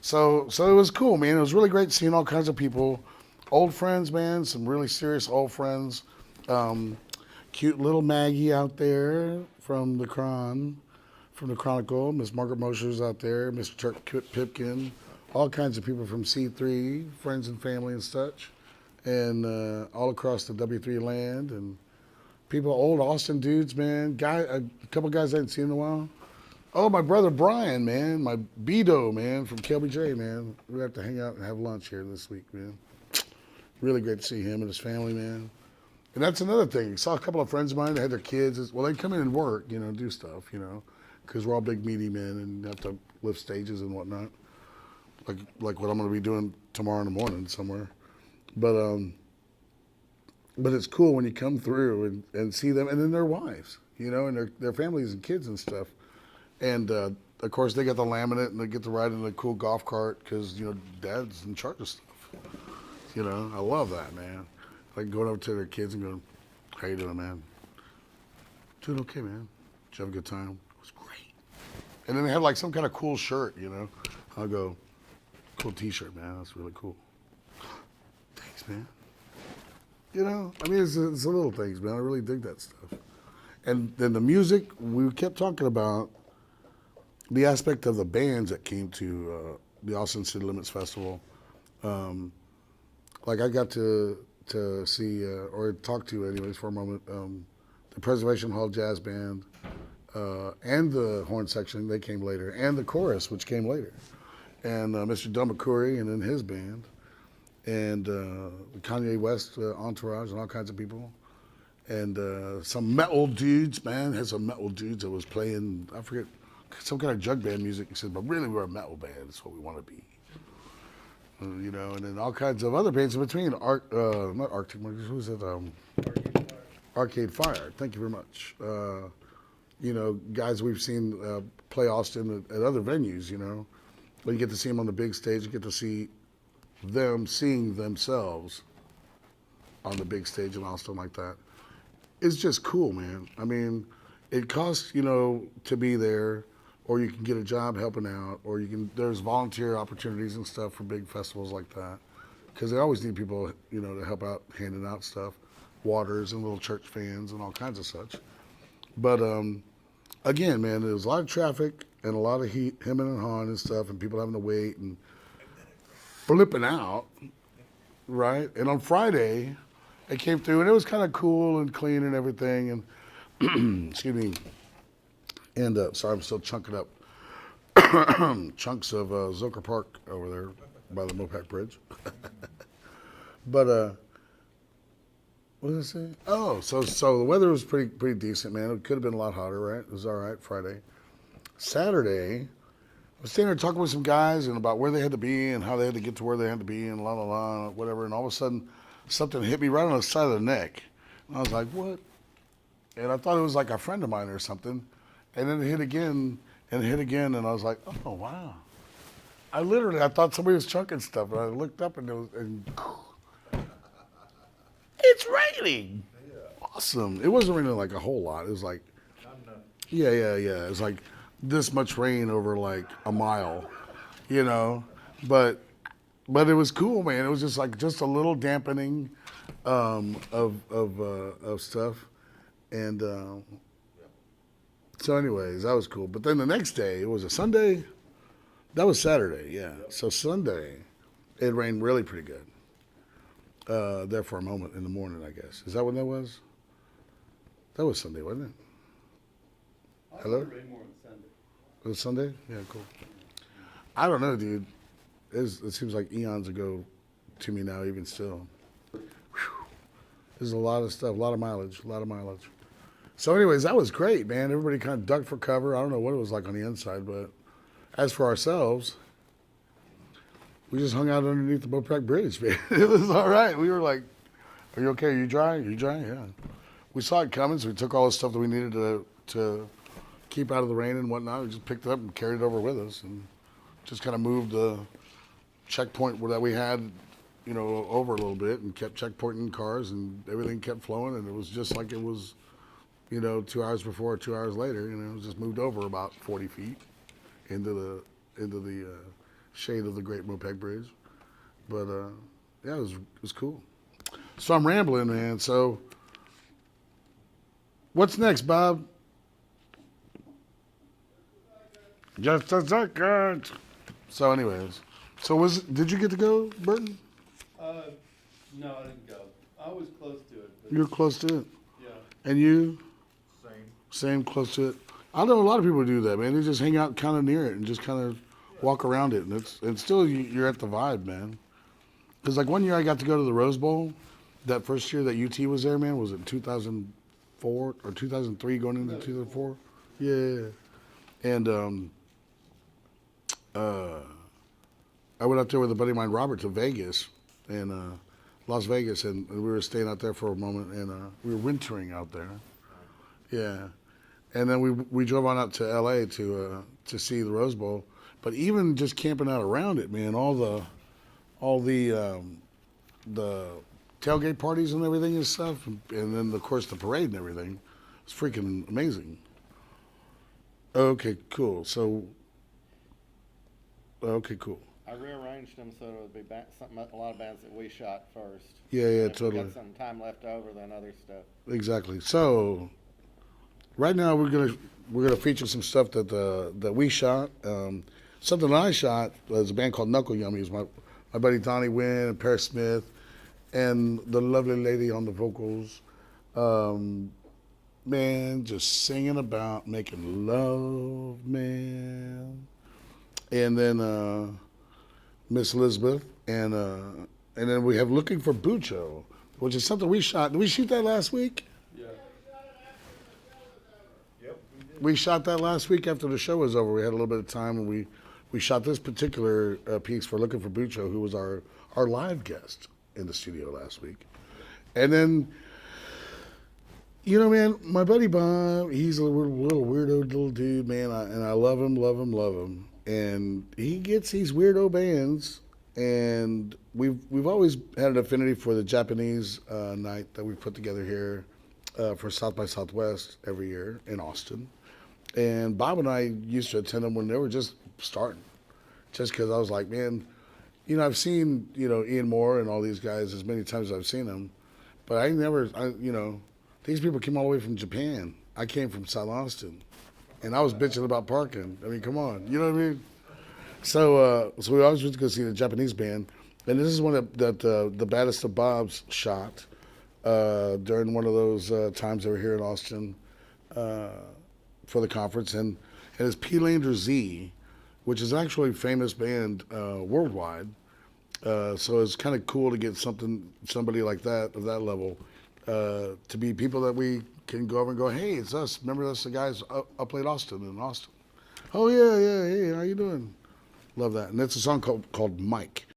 So it was cool, man. It was really great seeing all kinds of people, old friends, man. Some really serious old friends. Um, Cute little Maggie out there from the Chronicle. Miss Margaret Mosher's out there. Mr. Turk Pipkin. All kinds of people from C3, friends and family and such, and all across the W3 land and people, old Austin dudes, man. A couple guys I hadn't seen in a while. Oh, my brother Brian, man, my Beto, man, from KLBJ, man. We have to hang out and have lunch here this week, man. Really great to see him and his family, man. And that's another thing. Saw a couple of friends of mine that had their kids. Well, they come in and work, do stuff, because we're all big meaty men and have to lift stages and whatnot, like what I'm going to be doing tomorrow in the morning somewhere. But it's cool when you come through and see them, and then their wives, and their families and kids and stuff. And of course, they get the laminate and they get to ride in a cool golf cart because dad's in charge of stuff. I love that, man. Like going over to their kids and going, "How you doing, man?" "Doing okay, man. Did you have a good time?" "It was great." And then they have like some kind of cool shirt, I'll go, "Cool T-shirt, man. That's really cool." "Thanks, man." It's the little things, man. I really dig that stuff. And then the music, we kept talking about the aspect of the bands that came to the Austin City Limits Festival. Like I got to see, or talk to anyways for a moment, the Preservation Hall Jazz Band and the horn section, they came later, and the chorus, which came later. And Mr. Dumbakuri and then his band. And Kanye West entourage and all kinds of people. And some metal dudes, man. Had some metal dudes that was playing, I forget, some kind of jug band music. He said, but really we're a metal band. That's what we want to be. And then all kinds of other bands in between. Not Arctic Monkeys, who's it? Arcade Fire. Thank you very much. Guys we've seen play Austin at other venues, When you get to see them on the big stage, you get to see them seeing themselves on the big stage in Austin like that. It's just cool, man. It costs, to be there, or you can get a job helping out, or there's volunteer opportunities and stuff for big festivals like that. Because they always need people, to help out handing out stuff, waters and little church fans and all kinds of such. But again, man, there was a lot of traffic and a lot of heat, hemming and hawing and stuff, and people having to wait and flipping out, right? And on Friday, it came through, and it was kind of cool and clean and everything. And excuse me. And sorry, I'm still chunking up chunks of Zilker Park over there by the Mopac Bridge. But what did I say? Oh, so the weather was pretty decent, man. It could have been a lot hotter, right? It was all right Friday. Saturday, I was standing there talking with some guys and about where they had to be and how they had to get to where they had to be and whatever. And all of a sudden, something hit me right on the side of the neck. And I was like, what? And I thought it was like a friend of mine or something. And then it hit again, and I was like, oh, wow. I thought somebody was chunking stuff, and I looked up, and it's raining. Yeah. Awesome. It wasn't raining like a whole lot. It was like, yeah. It was like this much rain over like a mile, But it was cool, man. It was just a little dampening of stuff, and so anyways, that was cool. But then the next day, it was a Sunday. That was Saturday, yeah. So Sunday, it rained really pretty good. There for a moment in the morning, I guess. Is that what that was? That was Sunday, wasn't it? Hello? It rained more on Sunday. It was Sunday? Yeah, cool. I don't know, dude. It seems like eons ago to me now, even still. Whew. There's a lot of stuff, a lot of mileage. So anyways, that was great, man. Everybody kind of ducked for cover. I don't know what it was like on the inside, but as for ourselves, we just hung out underneath the Mopac Bridge, man. It was all right. We were like, are you okay? Are you dry? Yeah. We saw it coming, so we took all the stuff that we needed to keep out of the rain and whatnot. We just picked it up and carried it over with us and just kind of moved the checkpoint that we had, over a little bit and kept checkpointing cars and everything kept flowing. And it was just like it was, 2 hours before, 2 hours later, it just moved over about 40 feet into the shade of the Great Mopeg Bridge. But yeah, it was cool. So I'm rambling, man. So what's next, Bob? Just a second. So, anyways, did you get to go, Burton? No, I didn't go. I was close to it. But You were close to it. yeah. And you? Same. Same, close to it. I know a lot of people do that, man. They just hang out kind of near it and just kind of walk around it, and it's still you're at the vibe, man. Because like one year I got to go to the Rose Bowl. That first year that UT was there, man, was it 2004 or 2003 going into 2004? Yeah. And I went out there with a buddy of mine, Robert, to Vegas, and Las Vegas, and we were staying out there for a moment, and we were wintering out there. Yeah. And then we drove on out to LA to see the Rose Bowl. But even just camping out around it, man, all the tailgate parties and everything and stuff, and then of course the parade and everything, it's freaking amazing. Okay, cool. So, okay, cool. I rearranged them so it would be a lot of bands that we shot first. Yeah, If we totally. got some time left over, then other stuff. Exactly. So, right now we're gonna feature some stuff that we shot. Something that I shot was a band called Knuckle Yummies. My buddy Donnie Wynn and Paris Smith, and the lovely lady on the vocals. Man, just singing about making love, man. And then Miss Elizabeth, and then we have Looking for Bucho, which is something we shot. Did we shoot that last week? Yeah. Yep. We shot that last week after the show was over. We had a little bit of time, and we shot this particular piece for Looking for Bucho, who was our live guest in the studio last week. And then, you know, man, my buddy Bob, he's a little weirdo little dude, man, and I love him. And he gets these weirdo bands, and we've always had an affinity for the Japanese night that we put together here for South by Southwest every year in Austin. And Bob and I used to attend them when they were just starting, just because I was like, man, you know, I've seen, you know, Ian Moore and all these guys as many times as I've seen them, but you know, these people came all the way from Japan. I came from South Austin, and I was bitching about parking. I mean, come on, you know what I mean? So we always went to go see the Japanese band, and this is one that the Baddest of Bobs shot during one of those times they were here in Austin for the conference, and it's P. Lander Z, which is actually a famous band worldwide. So it's kind of cool to get somebody like that, of that level, to be people that we can go over and go, hey, it's us. Remember us, the guys UplateAustin in Austin. Oh, yeah, hey, how you doing? Love that. And it's a song called Mike.